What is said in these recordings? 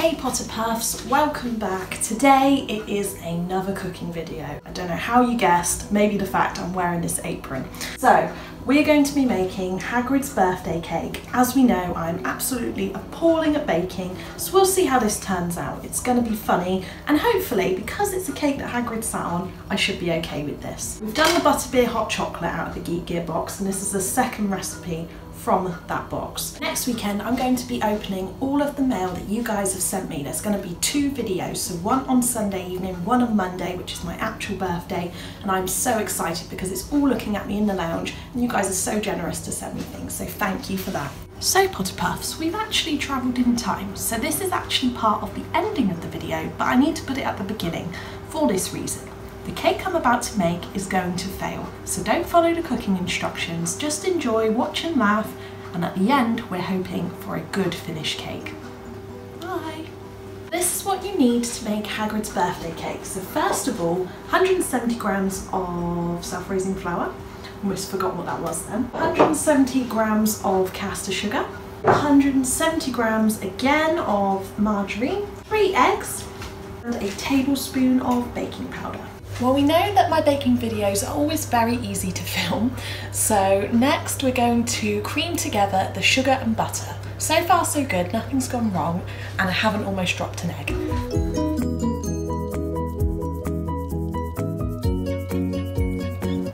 Hey Potterpuffs, welcome back. Today it is another cooking video. I don't know how you guessed, maybe the fact I'm wearing this apron. So we're going to be making Hagrid's birthday cake. As we know, I'm absolutely appalling at baking, so we'll see how this turns out. It's going to be funny, and hopefully, because it's a cake that Hagrid sat on, I should be okay with this. We've done the butterbeer hot chocolate out of the Geek Gear box, and this is the second recipe from that box. Next weekend I'm going to be opening all of the mail that you guys have sent me. There's going to be 2 videos, so one on Sunday evening, one on Monday, which is my actual birthday, and I'm so excited because it's all looking at me in the lounge and you guys are so generous to send me things, so thank you for that. So Potterpuffs, we've actually travelled in time, so this is actually part of the ending of the video, but I need to put it at the beginning for this reason. The cake I'm about to make is going to fail, so don't follow the cooking instructions, just enjoy, watch and laugh, and at the end we're hoping for a good finished cake. Bye! This is what you need to make Hagrid's birthday cake. So first of all, 170 grams of self-raising flour, almost forgot what that was then, 170 grams of caster sugar, 170 grams again of margarine, 3 eggs, and a tablespoon of baking powder. Well, we know that my baking videos are always very easy to film, so next we're going to cream together the sugar and butter. So far so good, nothing's gone wrong, and I haven't almost dropped an egg.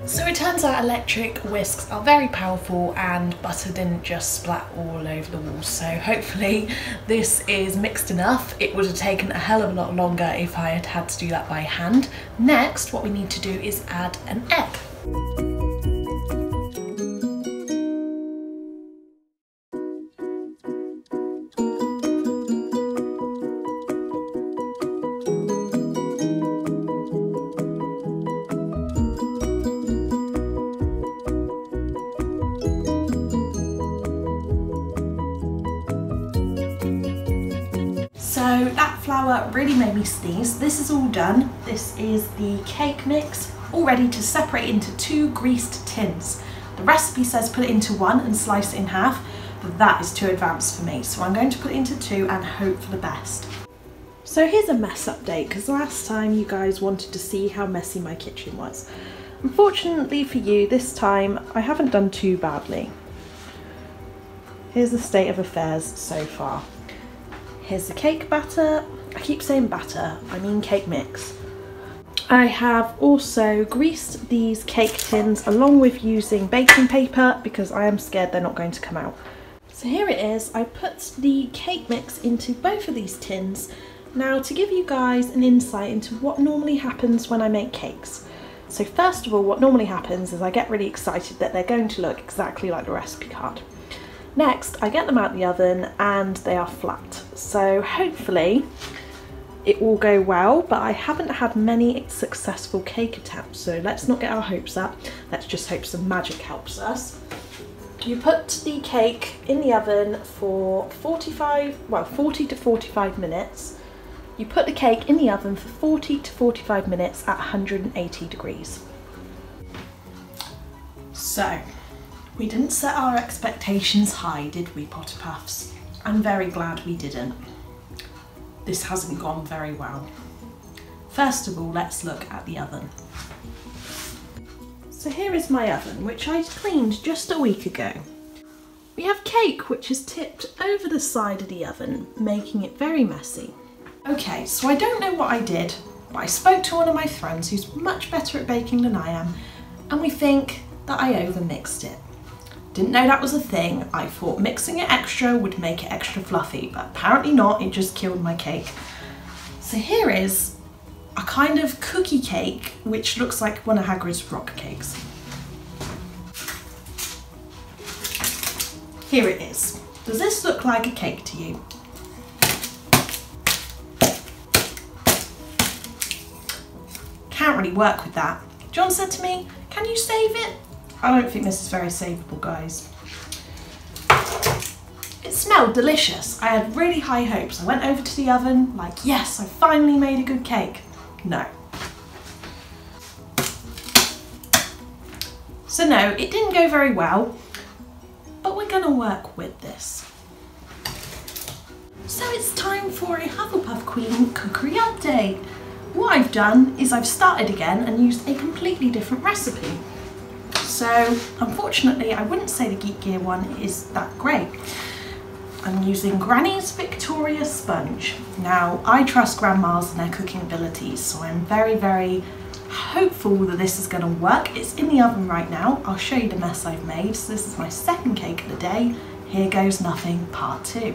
So it turns out electric whisks are very powerful and butter didn't just splat all over the walls, so hopefully this is mixed enough. It would have taken a hell of a lot longer if I had had to do that by hand. Next, what we need to do is add an egg. So that flour really made me sneeze. This is all done. This is the cake mix, all ready to separate into 2 greased tins. The recipe says put it into 1 and slice it in half, but that is too advanced for me. So I'm going to put it into 2 and hope for the best. So here's a mess update, because last time you guys wanted to see how messy my kitchen was. Unfortunately for you, this time I haven't done too badly. Here's the state of affairs so far. Here's the cake batter. I keep saying batter, I mean cake mix. I have also greased these cake tins along with using baking paper because I am scared they're not going to come out. So here it is. I put the cake mix into both of these tins. Now to give you guys an insight into what normally happens when I make cakes. So first of all, what normally happens is I get really excited that they're going to look exactly like the recipe card. Next, I get them out of the oven and they are flat. So hopefully it will go well, but I haven't had many successful cake attempts, so let's not get our hopes up. Let's just hope some magic helps us. You put the cake in the oven for 40 to 45 minutes. You put the cake in the oven for 40 to 45 minutes at 180 degrees. So, we didn't set our expectations high, did we, Potterpuffs? I'm very glad we didn't. This hasn't gone very well. First of all, let's look at the oven. So here is my oven, which I cleaned just a week ago. We have cake which is tipped over the side of the oven, making it very messy. Okay, so I don't know what I did, but I spoke to one of my friends who's much better at baking than I am, and we think that I overmixed it. Didn't know that was a thing. I thought mixing it extra would make it extra fluffy, but apparently not, it just killed my cake. So here is a kind of cookie cake, which looks like one of Hagrid's rock cakes. Here it is. Does this look like a cake to you? Can't really work with that. John said to me, "Can you save it?" I don't think this is very savable, guys. It smelled delicious. I had really high hopes. I went over to the oven like, yes, I finally made a good cake. No. So no, it didn't go very well, but we're gonna work with this. So it's time for a Hufflepuff Queen cookery update. What I've done is I've started again and used a completely different recipe. So unfortunately I wouldn't say the Geek Gear one is that great. I'm using Granny's Victoria sponge. Now I trust grandmas and their cooking abilities, so I'm very hopeful that this is going to work. It's in the oven right now. I'll show you the mess I've made. So this is my second cake of the day. Here goes nothing, part 2.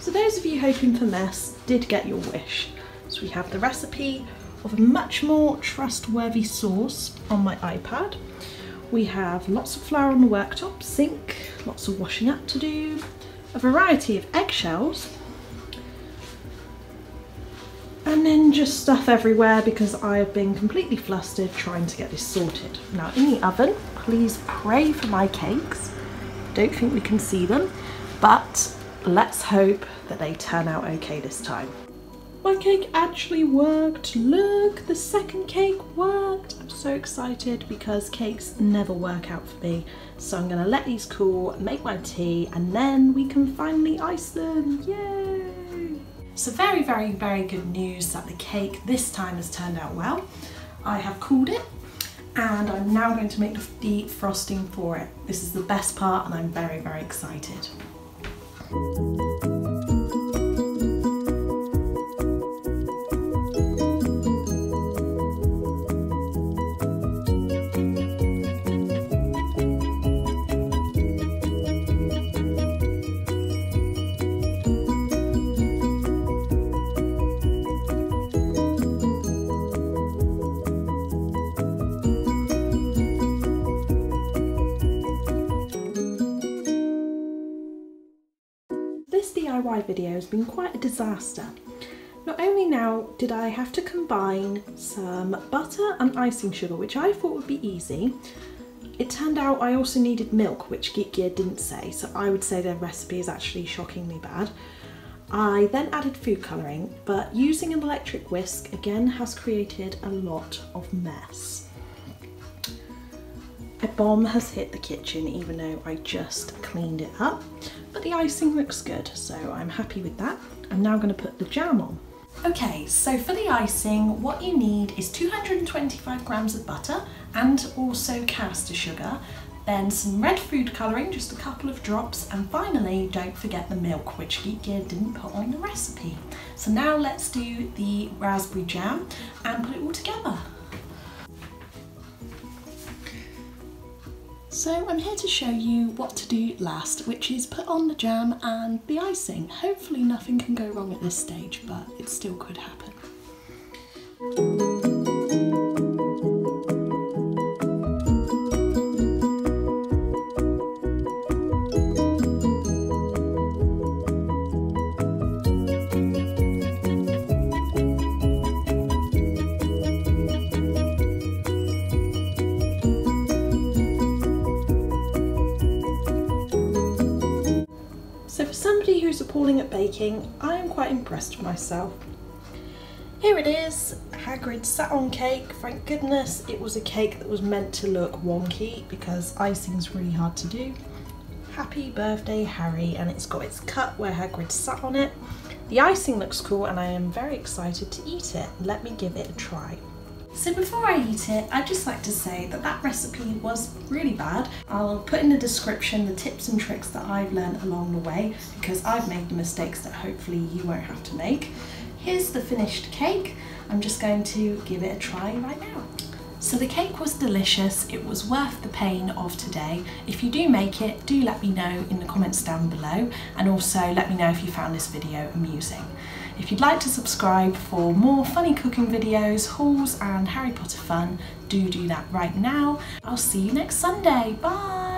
So those of you hoping for mess did get your wish. So we have the recipe of a much more trustworthy sauce on my iPad. We have lots of flour on the worktop, sink, lots of washing up to do, a variety of eggshells, and then just stuff everywhere because I have been completely flustered trying to get this sorted. Now in the oven, please pray for my cakes. Don't think we can see them, but let's hope that they turn out okay this time. My cake actually worked. Look, the second cake worked. I'm so excited because cakes never work out for me. So I'm gonna let these cool, make my tea, and then we can finally ice them. Yay! So very good news that the cake this time has turned out well. I have cooled it and I'm now going to make the frosting for it. This is the best part and I'm very excited. This DIY video has been quite a disaster. Not only now did I have to combine some butter and icing sugar, which I thought would be easy, it turned out I also needed milk, which Geek Gear didn't say, so I would say their recipe is actually shockingly bad. I then added food colouring, but using an electric whisk again has created a lot of mess. A bomb has hit the kitchen even though I just cleaned it up, but the icing looks good, so I'm happy with that. I'm now going to put the jam on. Okay, so for the icing, what you need is 225 grams of butter and also caster sugar, then some red food colouring, just a couple of drops, and finally don't forget the milk, which Geek Gear didn't put on the recipe. So now let's do the raspberry jam and put it all together. So I'm here to show you what to do last, which is put on the jam and the icing. Hopefully nothing can go wrong at this stage, but it still could happen. So for somebody who's appalling at baking, I am quite impressed with myself. Here it is, Hagrid's Saturn cake. Thank goodness it was a cake that was meant to look wonky because icing's really hard to do. Happy birthday Harry, and it's got its cut where Hagrid sat on it. The icing looks cool and I am very excited to eat it. Let me give it a try. So before I eat it, I'd just like to say that that recipe was really bad. I'll put in the description the tips and tricks that I've learned along the way because I've made the mistakes that hopefully you won't have to make. Here's the finished cake. I'm just going to give it a try right now. So the cake was delicious. It was worth the pain of today. If you do make it, do let me know in the comments down below, and also let me know if you found this video amusing. If you'd like to subscribe for more funny cooking videos, hauls and Harry Potter fun, do that right now. I'll see you next Sunday. Bye!